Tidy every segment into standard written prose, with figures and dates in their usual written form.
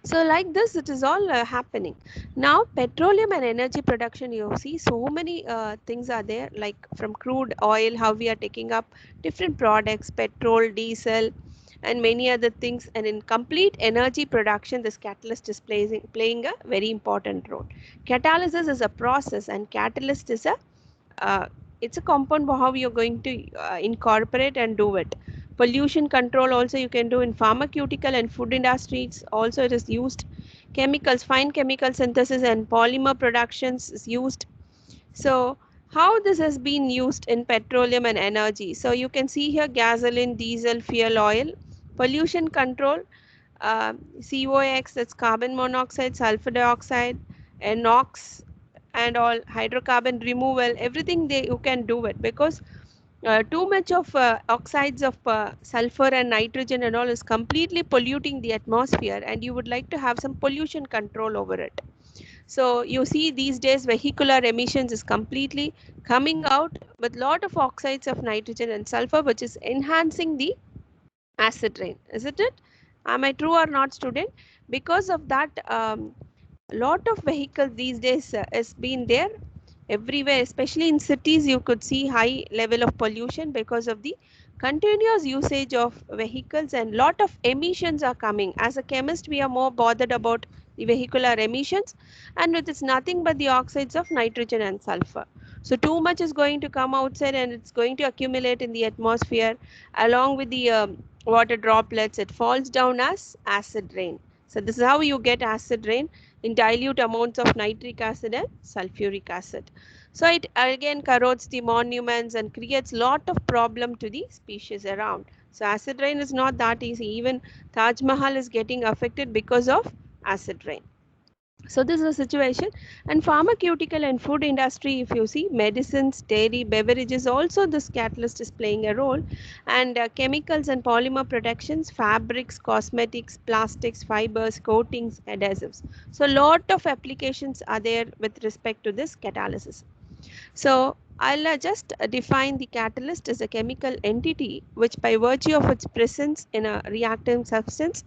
So like this, it is all happening. Now, petroleum and energy production, you see so many things are there, like from crude oil, how we are taking up different products, petrol, diesel, and many other things. And in complete energy production, this catalyst is playing a very important role. Catalysis is a process, and catalyst is a uh, it's a compound how you're going to incorporate and do it. Pollution control also you can do in pharmaceutical and food industries. Also it is used. Chemicals, fine chemical synthesis and polymer productions is used. So how this has been used in petroleum and energy? So you can see here gasoline, diesel, fuel oil. Pollution control, COX, that's carbon monoxide, sulfur dioxide, and NOx, and all hydrocarbon removal, everything they you can do it, because too much of oxides of sulfur and nitrogen and all is completely polluting the atmosphere, and you would like to have some pollution control over it. So you see these days vehicular emissions is completely coming out with lot of oxides of nitrogen and sulfur, which is enhancing the acid rain, isn't it? Am I true or not, student? Because of that, lot of vehicles these days is been there everywhere, especially in cities. You could see high level of pollution because of the continuous usage of vehicles, and lot of emissions are coming. As a chemist, we are more bothered about the vehicular emissions, and it is nothing but the oxides of nitrogen and sulfur. So too much is going to come outside, and it's going to accumulate in the atmosphere along with the water droplets. It falls down as acid rain. So this is how you get acid rain, in dilute amounts of nitric acid and sulfuric acid. So it again corrodes the monuments and creates lot of problem to the species around. So acid rain is not that easy. Even Taj Mahal is getting affected because of acid rain. So this is a situation. And pharmaceutical and food industry, if you see medicines, dairy, beverages, also this catalyst is playing a role. And chemicals and polymer protections, fabrics, cosmetics, plastics, fibers, coatings, adhesives. So lot of applications are there with respect to this catalysis. So I'll just define the catalyst as a chemical entity which, by virtue of its presence in a reactant substance,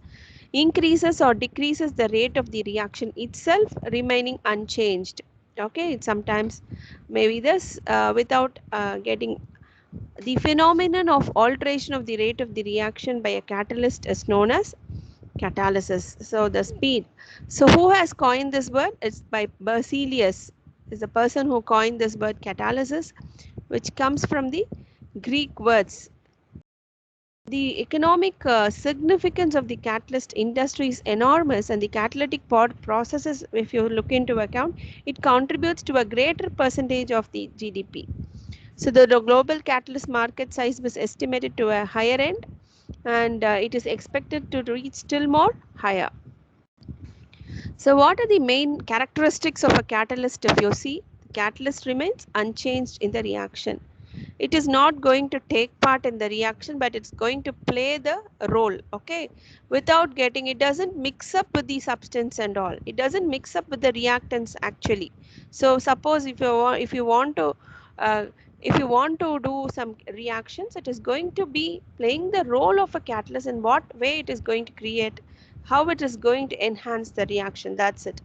increases or decreases the rate of the reaction itself, remaining unchanged. Okay, it sometimes maybe this without getting the phenomenon of alteration of the rate of the reaction by a catalyst is known as catalysis. So the speed. So who has coined this word? It's by Berzelius, is the person who coined this word catalysis, which comes from the Greek words. The economic significance of the catalyst industry is enormous, and the catalytic processes, if you look into account, it contributes to a greater percentage of the GDP. So the global catalyst market size was estimated to a higher end, and it is expected to reach still more higher. So what are the main characteristics of a catalyst? If you see, the catalyst remains unchanged in the reaction. It is not going to take part in the reaction, but it's going to play the role, okay, without getting, it doesn't mix up with the substance and all, it doesn't mix up with the reactants actually. So suppose if you want to uh, if you want to do some reactions, it is going to be playing the role of a catalyst, in what way it is going to create, how it is going to enhance the reaction, that's it.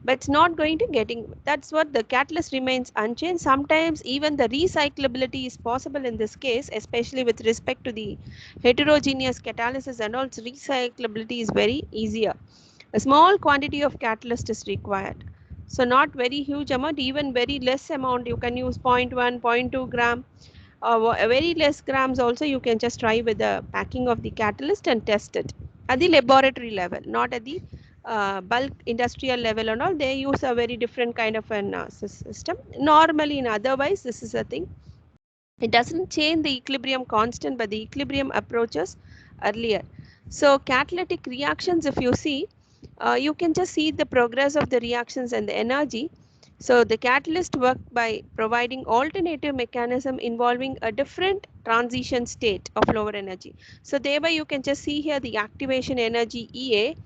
But it's not going to getting, that's what the catalyst remains unchanged. Sometimes even the recyclability is possible in this case, especially with respect to the heterogeneous catalysis, and also recyclability is very easier. A small quantity of catalyst is required, so not very huge amount, even very less amount you can use 0.1 0.2 gram, very less grams also you can just try with the packing of the catalyst and test it at the laboratory level, not at the bulk industrial level and all. They use a very different kind of an system normally. In otherwise, this is a thing, it doesn't change the equilibrium constant, but the equilibrium approaches earlier. So catalytic reactions, if you see, you can just see the progress of the reactions and the energy. So the catalyst work by providing alternative mechanism involving a different transition state of lower energy. So thereby you can just see here the activation energy EA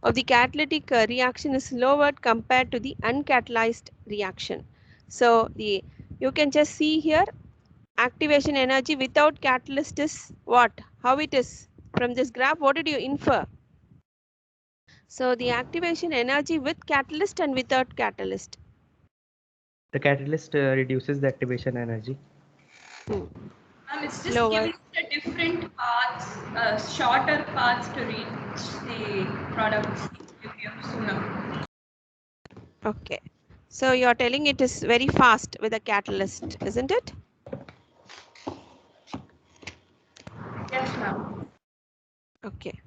of the catalytic reaction is lowered compared to the uncatalyzed reaction. So the you can just see here activation energy without catalyst is what? How it is? From this graph, what did you infer? So the activation energy with catalyst and without catalyst. The catalyst reduces the activation energy. Hmm. It's just Lower. giving the different paths, shorter paths to reach the product's equilibrium sooner. Okay. So you're telling it is very fast with a catalyst, isn't it? Yes, ma'am. Okay.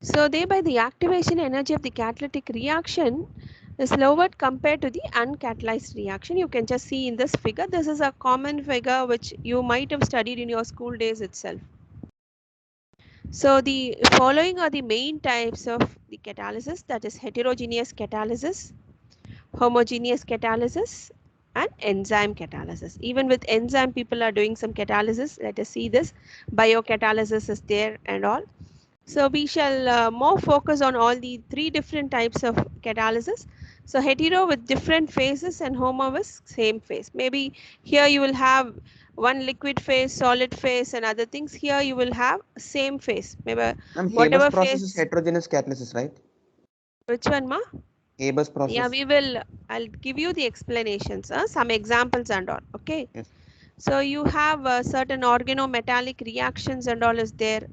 So thereby the activation energy of the catalytic reaction is lowered compared to the uncatalyzed reaction. You can just see in this figure. This is a common figure which you might have studied in your school days itself. So the following are the main types of the catalysis, that is heterogeneous catalysis, homogeneous catalysis, and enzyme catalysis. Even with enzyme people are doing some catalysis. Let us see this. Biocatalysis is there and all. So we shall more focus on all the three different types of catalysis. So hetero with different phases and homo with same phase. Maybe here you will have one liquid phase, solid phase and other things. Here you will have same phase. Maybe Haber's whatever process is phase. heterogeneous catalysis, right? Which one, ma? Haber's Yeah, process. we will. I'll give you the explanations, some examples and all. Okay. Yes. So you have certain organometallic reactions and all is there.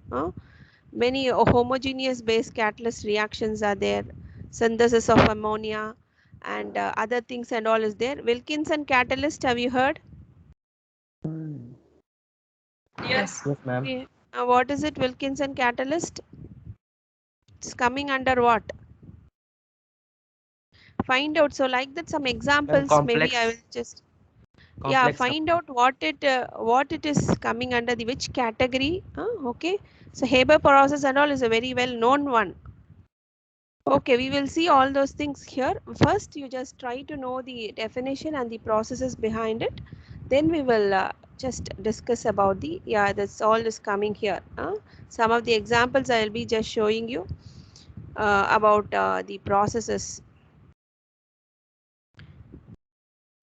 Many homogeneous base catalyst reactions are there. Synthesis of ammonia and other things and all is there. Wilkinson catalyst, have you heard? Yes. Yes, ma'am. What is it, Wilkinson catalyst? It's coming under what? Find out. So like that, some Ma'am, examples. Maybe I will complex just complex find out what it is coming under the which category. Okay. So Haber process and all is a very well known one. Okay, we will see all those things here. First, you just try to know the definition and the processes behind it. Then we will just discuss about the, that's all is coming here. Some of the examples I will be just showing you about the processes.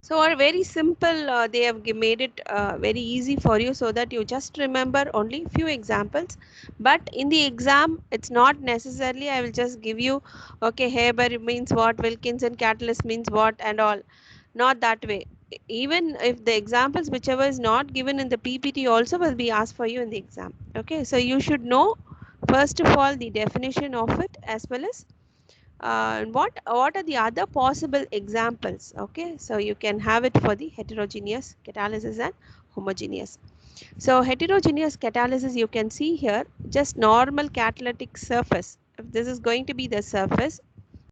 So are very simple. They have made it very easy for you so that you just remember only few examples. But in the exam, it's not necessarily. I will just give you, okay, Haber means what, Wilkinson catalyst means what, and all. Not that way. Even if the examples, whichever is not given in the PPT, also will be asked for you in the exam. Okay, so you should know first of all the definition of it as well as what are the other possible examples. Okay, so you can have it for the heterogeneous catalysis and homogeneous. So heterogeneous catalysis, you can see here just normal catalytic surface. If this is going to be the surface,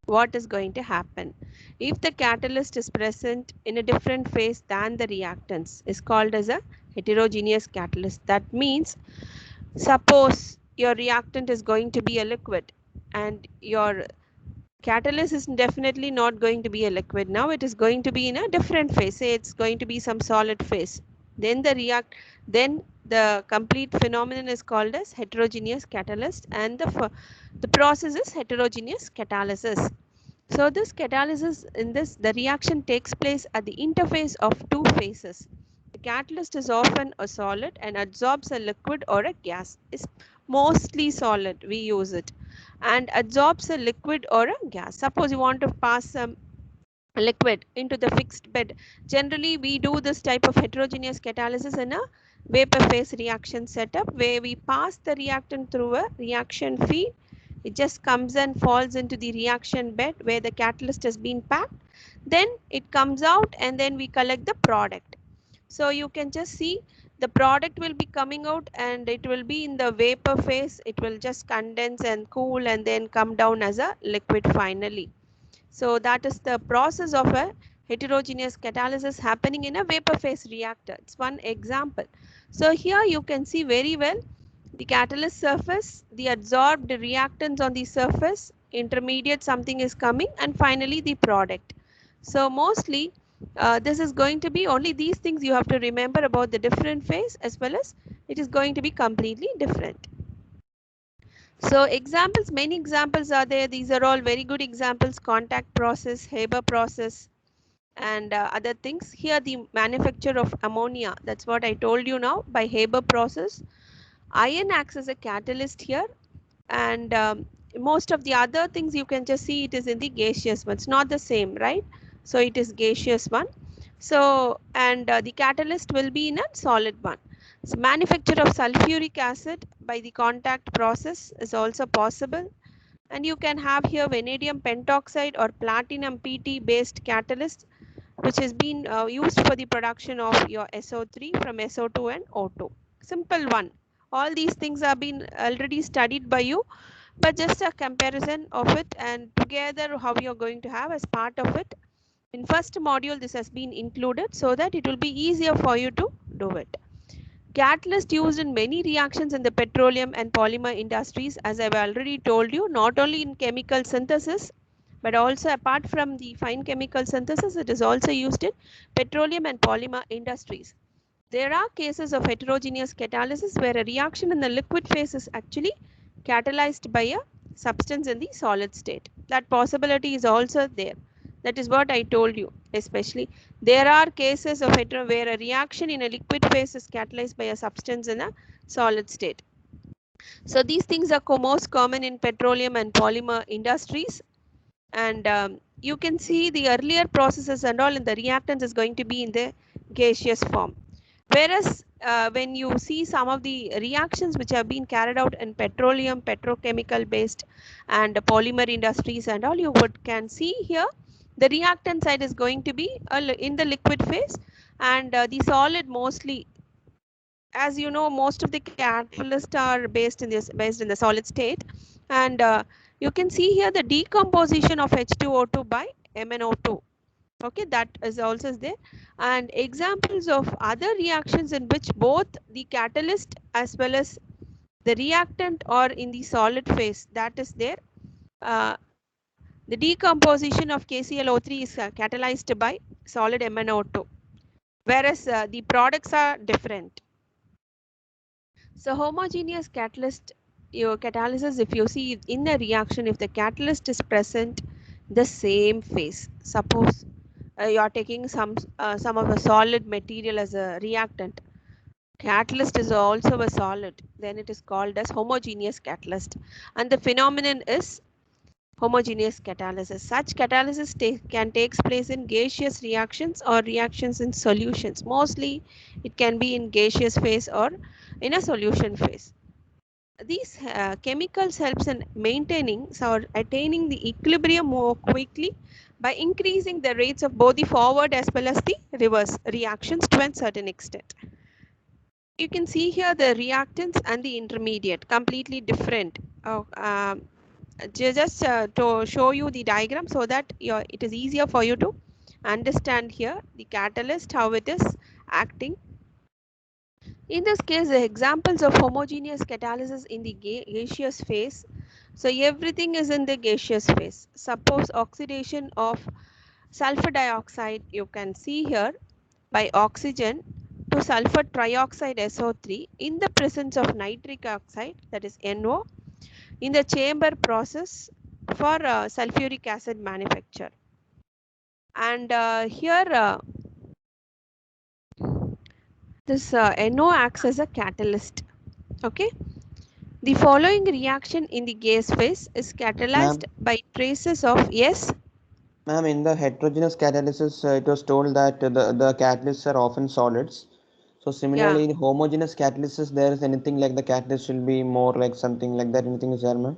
what is going to happen if the catalyst is present in a different phase than the reactants is called as a heterogeneous catalyst. That means suppose your reactant is going to be a liquid and your catalyst is definitely not going to be a liquid. Now it is going to be in a different phase. Say it's going to be some solid phase. Then the complete phenomenon is called as heterogeneous catalyst, and the process is heterogeneous catalysis. So this catalysis, in this the reaction takes place at the interface of two phases. The catalyst is often a solid and absorbs a liquid or a gas. It's mostly solid, we use it, and absorbs a liquid or a gas. Suppose you want to pass some liquid into the fixed bed. Generally, we do this type of heterogeneous catalysis in a vapor phase reaction setup where we pass the reactant through a reaction feed. It just comes and falls into the reaction bed where the catalyst has been packed. Then it comes out and then we collect the product. So you can just see the product will be coming out and it will be in the vapor phase. It will just condense and cool and then come down as a liquid finally. So that is the process of a heterogeneous catalysis happening in a vapor phase reactor. It's one example. So here you can see very well the catalyst surface, the adsorbed reactants on the surface, intermediate something is coming, and finally the product. So mostly this is going to be only these things you have to remember about the different phase, as well as it is going to be completely different. So examples, many examples are there. These are all very good examples: contact process, Haber process, and other things. Here the manufacture of ammonia, that's what I told you now, by Haber process. Iron acts as a catalyst here, and most of the other things you can just see it is in the gaseous one. It's not the same, right? So it is gaseous one. So, and the catalyst will be in a solid one. So manufacture of sulfuric acid by the contact process is also possible. And you can have here vanadium pentoxide or platinum PT based catalyst, which has been used for the production of your SO3 from SO2 and O2. Simple one. All these things have been already studied by you, but just a comparison of it and together how you're going to have as part of it. In first module, this has been included so that it will be easier for you to do it. Catalyst used in many reactions in the petroleum and polymer industries, as I've already told you, not only in chemical synthesis, but also apart from the fine chemical synthesis, it is also used in petroleum and polymer industries. There are cases of heterogeneous catalysis where a reaction in the liquid phase is actually catalyzed by a substance in the solid state. That possibility is also there. That is what I told you. Especially there are cases of where a reaction in a liquid phase is catalyzed by a substance in a solid state. So these things are most common in petroleum and polymer industries. And you can see the earlier processes and all in the reactants is going to be in the gaseous form. Whereas when you see some of the reactions which have been carried out in petroleum, petrochemical based and polymer industries and all, you can see here the reactant side is going to be in the liquid phase, and the solid mostly, as you know, most of the catalysts are based in the solid state, and you can see here the decomposition of H2O2 by MnO2. Okay, that is also there. And examples of other reactions in which both the catalyst as well as the reactant are in the solid phase, that is there. The decomposition of KClO3 is catalyzed by solid MnO2, whereas the products are different. So homogeneous catalysis, if you see in a reaction, if the catalyst is present the same phase, suppose you are taking some of the solid material as a reactant, catalyst is also a solid, then it is called as homogeneous catalyst, and the phenomenon is homogeneous catalysis. Such catalysis can take place in gaseous reactions or reactions in solutions. Mostly it can be in gaseous phase or in a solution phase. These chemicals helps in maintaining or attaining the equilibrium more quickly by increasing the rates of both the forward as well as the reverse reactions to a certain extent. You can see here the reactants and the intermediate completely different. Just to show you the diagram so that it is easier for you to understand here the catalyst, how it is acting. In this case, the examples of homogeneous catalysis in the gaseous phase. So everything is in the gaseous phase. Suppose oxidation of sulfur dioxide, you can see here, by oxygen to sulfur trioxide SO3 in the presence of nitric oxide, that is NO, in the chamber process for sulfuric acid manufacture. And here this NO acts as a catalyst. Okay. The following reaction in the gas phase is catalyzed by traces of, yes? Ma'am, in the heterogeneous catalysis, it was told that the catalysts are often solids. So similarly, in homogeneous catalysis, there is anything like the catalyst will be more like something like that. Anything is there, ma'am?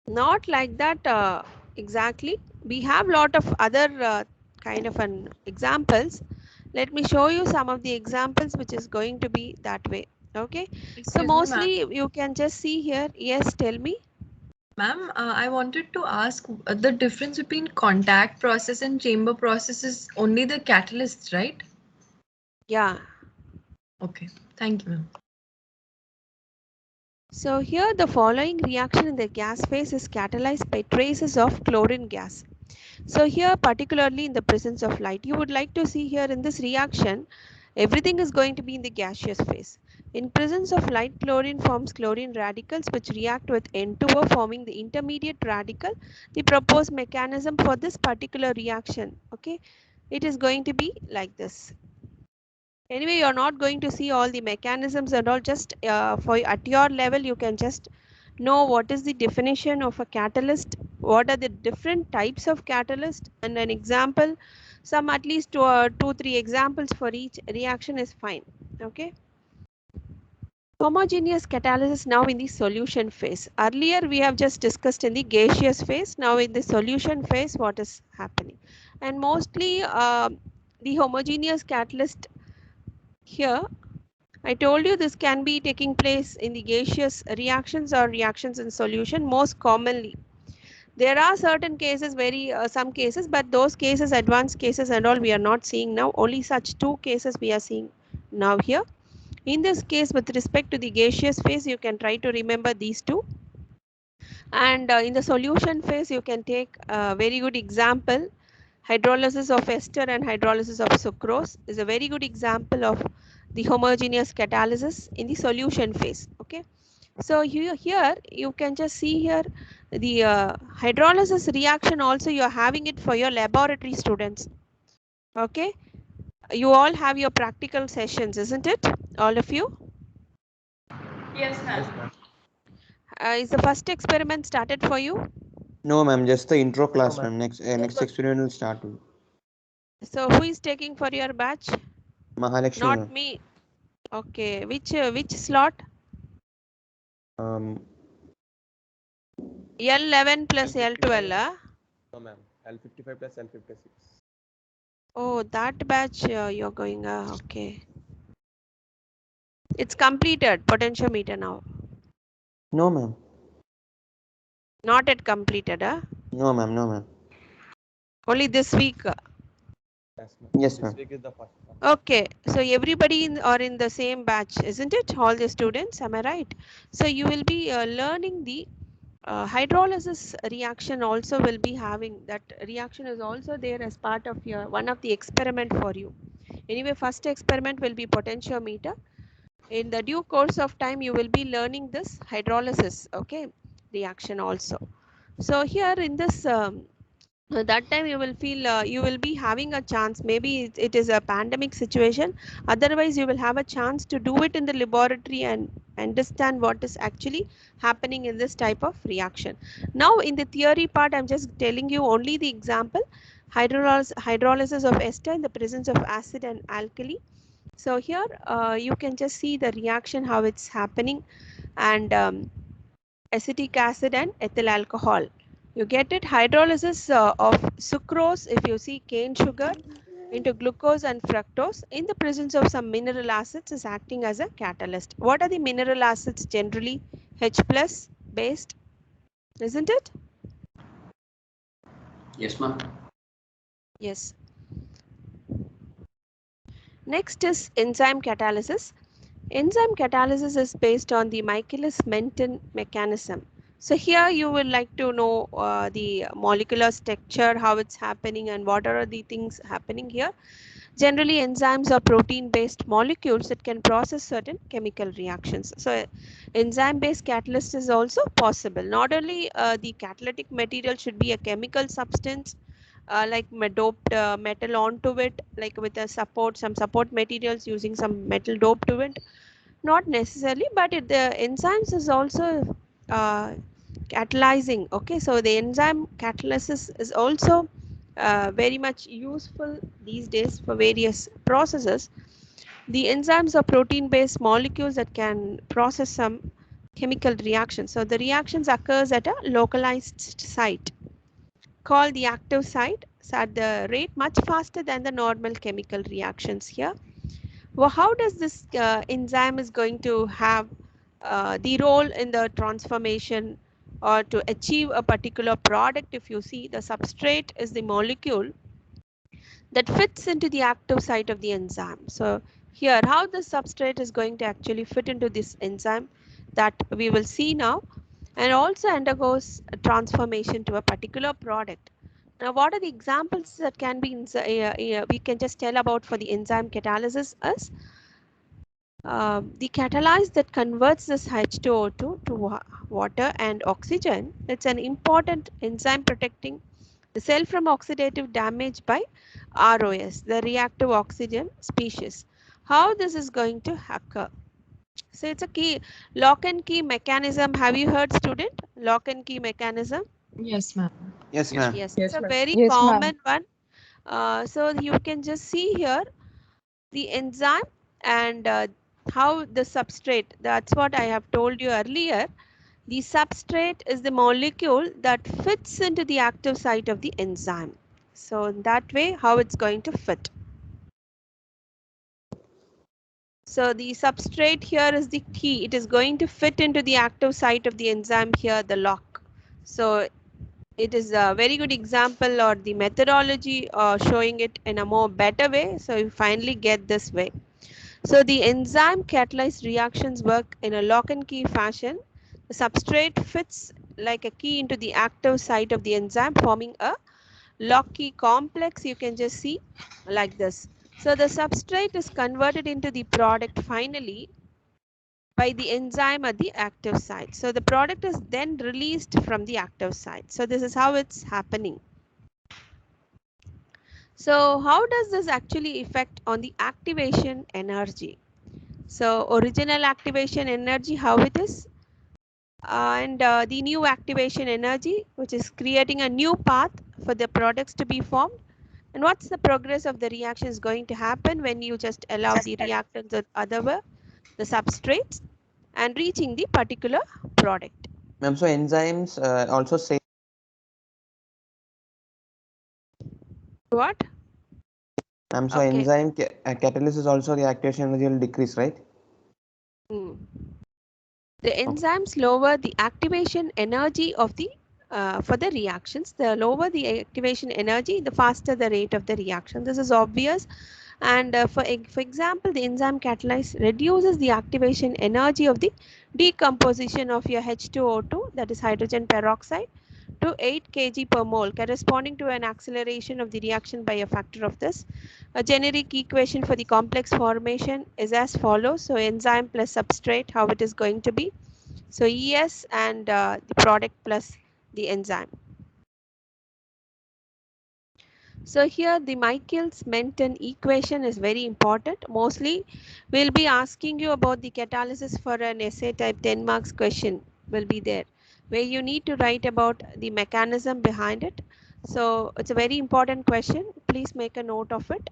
Not like that exactly. We have lot of other kind of an examples. Let me show you some of the examples which is going to be that way. Okay. So mostly you can just see here. Yes, tell me. Ma'am, I wanted to ask the difference between contact process and chamber process is only the catalysts, right? Yeah. Okay, thank you, ma'am. So here the following reaction in the gas phase is catalyzed by traces of chlorine gas. So here particularly in the presence of light, you would like to see here in this reaction, everything is going to be in the gaseous phase. In presence of light, chlorine forms chlorine radicals which react with N2O forming the intermediate radical. The proposed mechanism for this particular reaction, okay, it is going to be like this. Anyway, you're not going to see all the mechanisms and all, just for at your level you can just know what is the definition of a catalyst, what are the different types of catalyst, and an example, some at least 2-3 examples for each reaction is fine. Okay. Homogeneous catalysis now in the solution phase. Earlier we have just discussed in the gaseous phase. Now in the solution phase, what is happening? And mostly the homogeneous catalyst here, I told you this can be taking place in the gaseous reactions or reactions in solution most commonly. There are certain cases, some cases, but those cases, advanced cases and all, we are not seeing now. Only such 2 cases we are seeing now here. In this case, with respect to the gaseous phase, you can try to remember these 2. And in the solution phase, you can take a very good example. Hydrolysis of ester and hydrolysis of sucrose is a very good example of the homogeneous catalysis in the solution phase. Okay. So here you can just see here the hydrolysis reaction also you are having it for your laboratory students. Okay. You all have your practical sessions, isn't it? All of you? Yes, ma'am. Yes, ma'am. Is the first experiment started for you? No, ma'am, just the intro class, ma'am. ma'am. Next experiment will start. So who is taking for your batch? Mahalakshmi, Not ma'am. me. Okay. Which slot? Um, L11 plus L12. No, ma'am. L55 plus L56. Oh, that batch you're going. Okay. It's completed, potentiometer now. no, ma'am. Not yet completed. No, ma'am. No, ma'am. Only this week. Yes, ma'am. Yes, This ma'am. week is the first one. Okay. So everybody are in the same batch, isn't it? All the students, am I right? So you will be learning the hydrolysis reaction also will be having that reaction is also there as part of your one of the experiment for you. Anyway, first experiment will be potentiometer. In the due course of time, you will be learning this hydrolysis, okay, reaction also. So here in this that time you will feel you will be having a chance, maybe it is a pandemic situation, otherwise you will have a chance to do it in the laboratory and understand what is actually happening in this type of reaction. Now in the theory part, I'm just telling you only the example. Hydrolysis of ester in the presence of acid and alkali. So here you can just see the reaction how it's happening, and acetic acid and ethyl alcohol. You get it? Hydrolysis of sucrose, if you see cane sugar, into glucose and fructose in the presence of some mineral acids is acting as a catalyst. What are the mineral acids generally? H plus based, isn't it? Yes, ma'am. Yes. Next is enzyme catalysis. Enzyme catalysis is based on the Michaelis-Menten mechanism. So here you would like to know the molecular structure, how it's happening and what are the things happening here. Generally, enzymes are protein-based molecules that can process certain chemical reactions. So enzyme-based catalyst is also possible. Not only the catalytic material should be a chemical substance, like doped metal onto it, like with a some support materials using some metal dope to it. Not necessarily, but the enzymes is also catalyzing. Okay, so the enzyme catalysis is also very much useful these days for various processes. The enzymes are protein-based molecules that can process some chemical reactions. So the reactions occurs at a localized site called the active site, so at the rate much faster than the normal chemical reactions here. Well, how does this enzyme is going to have the role in the transformation or to achieve a particular product? If you see, the substrate is the molecule that fits into the active site of the enzyme. So here, how the substrate is going to actually fit into this enzyme, that we will see now, and also undergoes a transformation to a particular product. Now, what are the examples that can be we can just tell about for the enzyme catalysis is the catalyze that converts this H2O2 to water and oxygen. It's an important enzyme protecting the cell from oxidative damage by ROS, the reactive oxygen species. How this is going to occur? So it's a key lock and key mechanism. Have you heard, student? Lock and key mechanism. Yes, ma'am. Yes, ma'am. Yes, it's a very Yes, ma'am. common one. So you can just see here the enzyme and how the substrate. That's what I have told you earlier. The substrate is the molecule that fits into the active site of the enzyme. So in that way, how it's going to fit. So the substrate here is the key. It is going to fit into the active site of the enzyme here, the lock. So it is a very good example or the methodology showing it in a more better way. So you finally get this way. So the enzyme catalyzed reactions work in a lock and key fashion. The substrate fits like a key into the active site of the enzyme, forming a lock key complex. You can just see like this. So the substrate is converted into the product finally by the enzyme at the active site. So the product is then released from the active site. So this is how it's happening. So how does this actually affect on the activation energy? So original activation energy, how it is, and the new activation energy, which is creating a new path for the products to be formed. And what's the progress of the reaction is going to happen when you just allow the reactants or other the substrates and reaching the particular product. Ma'am, so enzymes also say. What? So Okay. enzyme catalysis also the activation energy will decrease, right? The enzymes lower the activation energy of the for the reactions. The lower the activation energy, the faster the rate of the reaction. This is obvious. And for example, the enzyme catalyze reduces the activation energy of the decomposition of your H2O2, that is hydrogen peroxide, to 8 kg per mole, corresponding to an acceleration of the reaction by a factor of this. A generic equation for the complex formation is as follows. So enzyme plus substrate, how it is going to be. So ES and the product plus the enzyme. So here the Michaelis-Menten equation is very important. Mostly we'll be asking you about the catalysis for an essay type 10 marks question will be there, where you need to write about the mechanism behind it. So it's a very important question. Please make a note of it.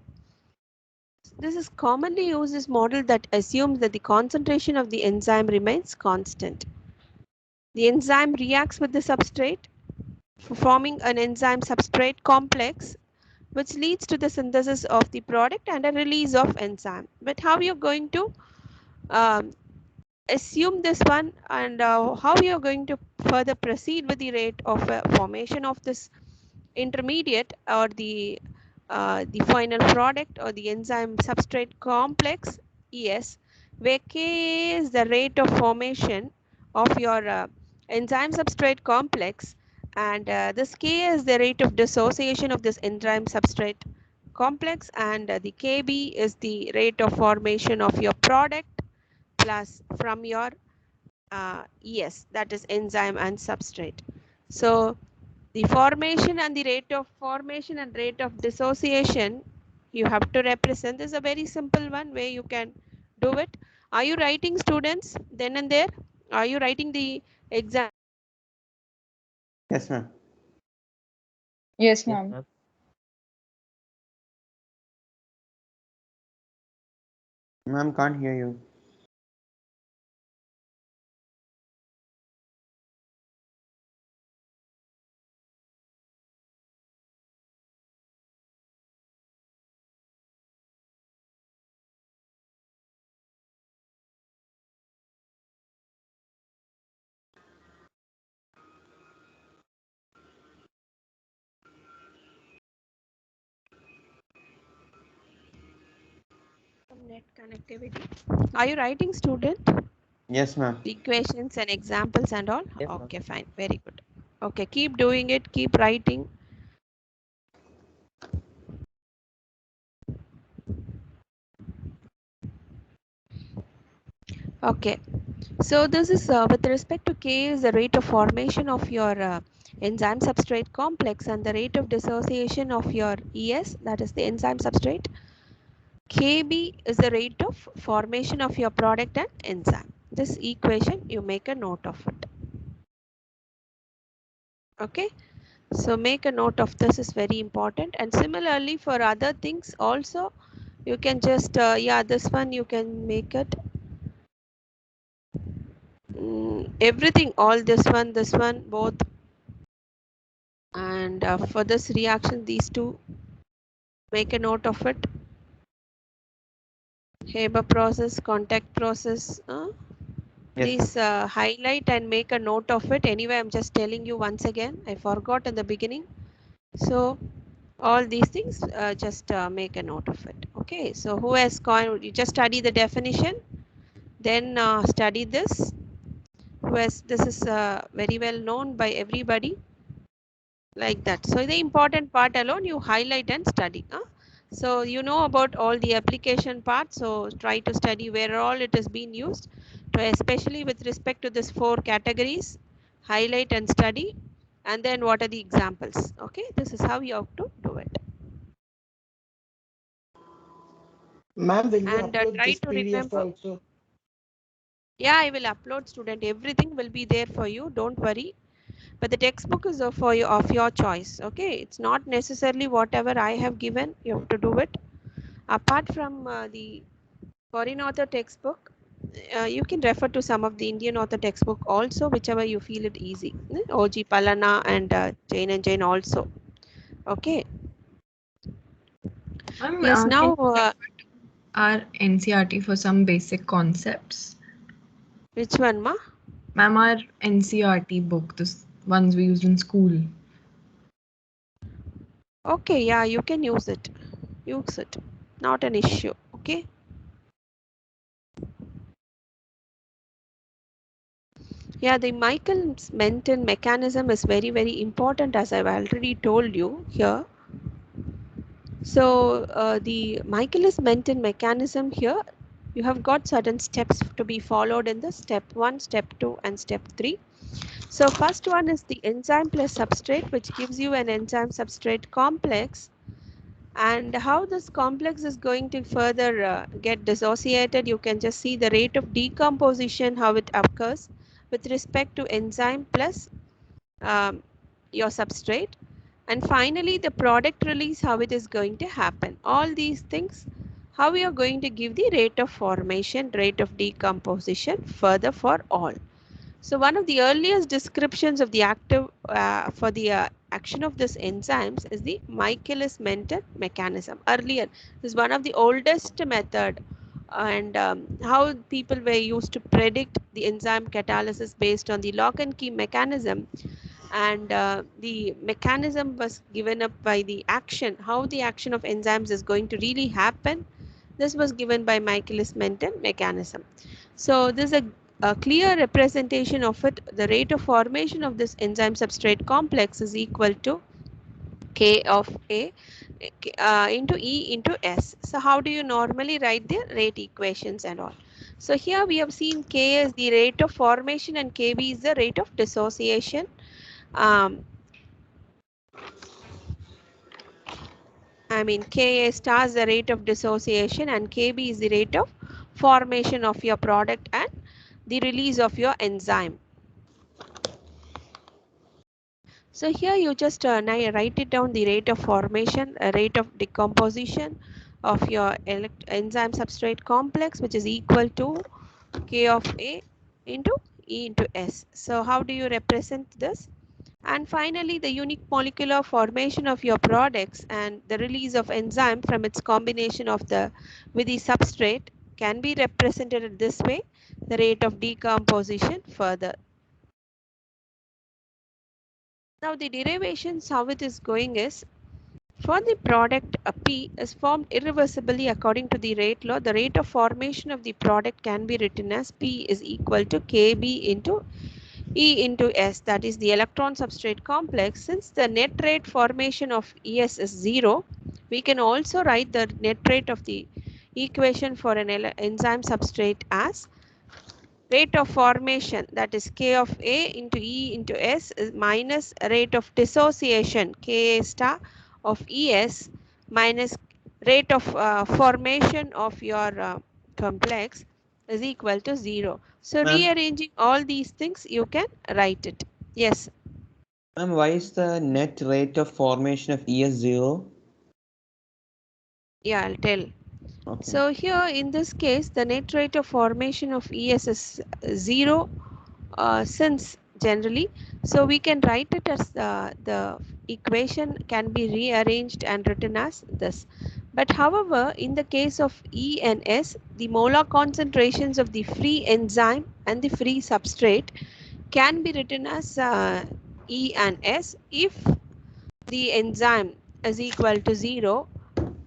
This is commonly used as model that assumes that the concentration of the enzyme remains constant. The enzyme reacts with the substrate, forming an enzyme substrate complex, which leads to the synthesis of the product and a release of enzyme. But how you're going to assume this one, and how you're going to further proceed with the rate of formation of this intermediate or the final product or the enzyme substrate complex, ES, where K is the rate of formation of your enzyme substrate complex, and this K is the rate of dissociation of this enzyme substrate complex, and the Kb is the rate of formation of your product plus from your ES, that is enzyme and substrate. So the formation and the rate of formation and rate of dissociation you have to represent. This is a very simple one where you can do it. Are you writing, students, then and there? Are you writing the exam? Yes, ma'am. Yes, Yes, ma'am. ma'am. Ma'am, can't hear you. Net connectivity. Are you writing, student? Yes, ma'am. The equations and examples and all? Yes, ma'am. Okay, fine. Very good. Okay, keep doing it. Keep writing. Okay. So this is with respect to K is the rate of formation of your enzyme substrate complex and the rate of dissociation of your ES, that is the enzyme substrate. Kb is the rate of formation of your product and enzyme. This equation, you make a note of it. Okay, so make a note of this, is very important. And similarly for other things also, you can just yeah, this one you can make it everything, all this one both, and for this reaction these two, make a note of it. Haber process, contact process, Yes. please highlight and make a note of it. Anyway, I'm just telling you once again, I forgot in the beginning. So all these things, just make a note of it. Okay, so who has gone, you just study the definition, then study this. Who has, this is very well known by everybody, like that. So the important part alone you highlight and study. So you know about all the application part, so try to study where all it is being used, especially with respect to this 4 categories. Highlight and study, and then what are the examples. Okay, this is how you have to do it. Ma'am, will you And upload try this to PDF remember. also? Yeah, I will upload, student. Everything will be there for you, don't worry. But the textbook is for you, of your choice. Okay, it's not necessarily whatever I have given you have to do it. Apart from the foreign author textbook, you can refer to some of the Indian author textbook also, whichever you feel it easy. OG Palana and Jain and Jain also. Okay. Yes, now Our NCRT for some basic concepts. which one, ma? Ma'am, our NCRT book, the ones we used in school. Okay, yeah, you can use it. Use it. Not an issue. Okay. Yeah, the Michaelis-Menten mechanism is very, very important, as I've already told you here. So the Michaelis-Menten mechanism here, you have got certain steps to be followed in the step 1, step 2 and step 3. So first one is the enzyme plus substrate, which gives you an enzyme substrate complex. And how this complex is going to further get dissociated, you can just see the rate of decomposition, how it occurs with respect to enzyme plus your substrate. And finally the product release, how it is going to happen. All these things, how we are going to give the rate of formation, rate of decomposition further for all. So one of the earliest descriptions of the active for the action of this enzymes is the Michaelis-Menten mechanism. Earlier, this is one of the oldest method, and how people were used to predict the enzyme catalysis based on the lock and key mechanism. And the mechanism was given up by the action, how the action of enzymes is going to really happen. This was given by Michaelis-Menten mechanism. So this is a clear representation of it. The rate of formation of this enzyme substrate complex is equal to K of A into E into S. So how do you normally write the rate equations and all? So here we have seen K is the rate of formation and Kb is the rate of dissociation. I mean Ka star is the rate of dissociation and Kb is the rate of formation of your product and the release of your enzyme. So here you just write it down, the rate of formation, rate of decomposition of your enzyme substrate complex, which is equal to K of A into E into S. So how do you represent this? And finally, the unique molecular formation of your products and the release of enzyme from its combination of with the substrate can be represented this way, the rate of decomposition further. Now the derivations, how it is going is, for the product P is formed irreversibly according to the rate law. The rate of formation of the product can be written as P is equal to Kb into E into S, that is the electron substrate complex. Since the net rate formation of ES is 0, we can also write the net rate of the equation for an enzyme substrate as rate of formation, that is K of A into E into S, is minus rate of dissociation Ka star of ES minus rate of formation of your complex is equal to 0. So Ma'am? rearranging all these things, you can write it. Yes. Ma'am, why is the net rate of formation of ES 0? Yeah, I'll tell. Okay. So here in this case, the net rate of formation of ES is 0 since generally. So we can write it as the equation can be rearranged and written as this. But however, in the case of E and S, the molar concentrations of the free enzyme and the free substrate can be written as E and S if the enzyme is equal to 0,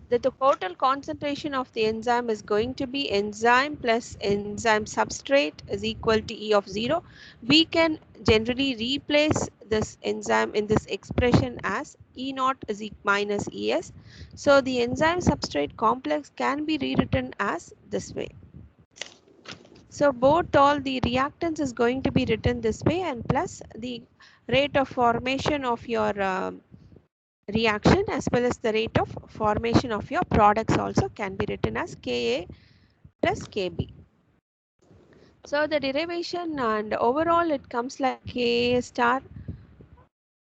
that the total concentration of the enzyme is going to be enzyme plus enzyme substrate is equal to E of 0. We can generally replace this enzyme in this expression as E naught is minus ES. So the enzyme substrate complex can be rewritten as this way. So both all the reactants is going to be written this way, and plus the rate of formation of your reaction as well as the rate of formation of your products also can be written as Ka plus Kb. So the derivation and overall it comes like Ka star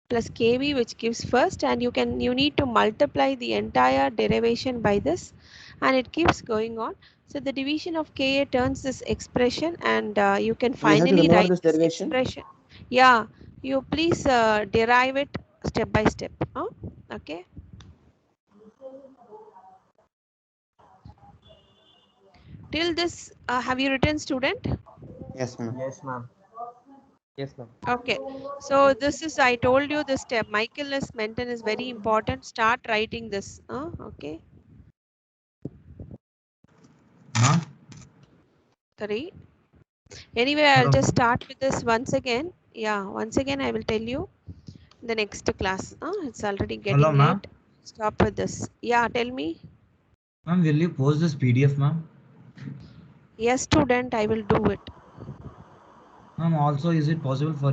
plus Kb, which gives first, and you need to multiply the entire derivation by this, and it keeps going on. So the division of Ka turns this expression, and you can We have to finally remember write this this derivation. expression. Yeah, you please derive it step by step. Okay. Till this, have you written, student? Yes, ma'am. Yes, ma'am. Yes, ma'am. Okay. So this is, I told you this step. Michaelis Menten is very important. Start writing this. Okay. Ma'am? Sorry. Anyway, I'll Hello, just ma'am. start with this once again. Yeah, once again I will tell you the next class. It's already Hello, getting ma'am. late. Stop with this. Yeah, tell me. Ma'am, will you post this PDF, ma'am? Yes, student, I will do it. Ma'am, also, is it possible for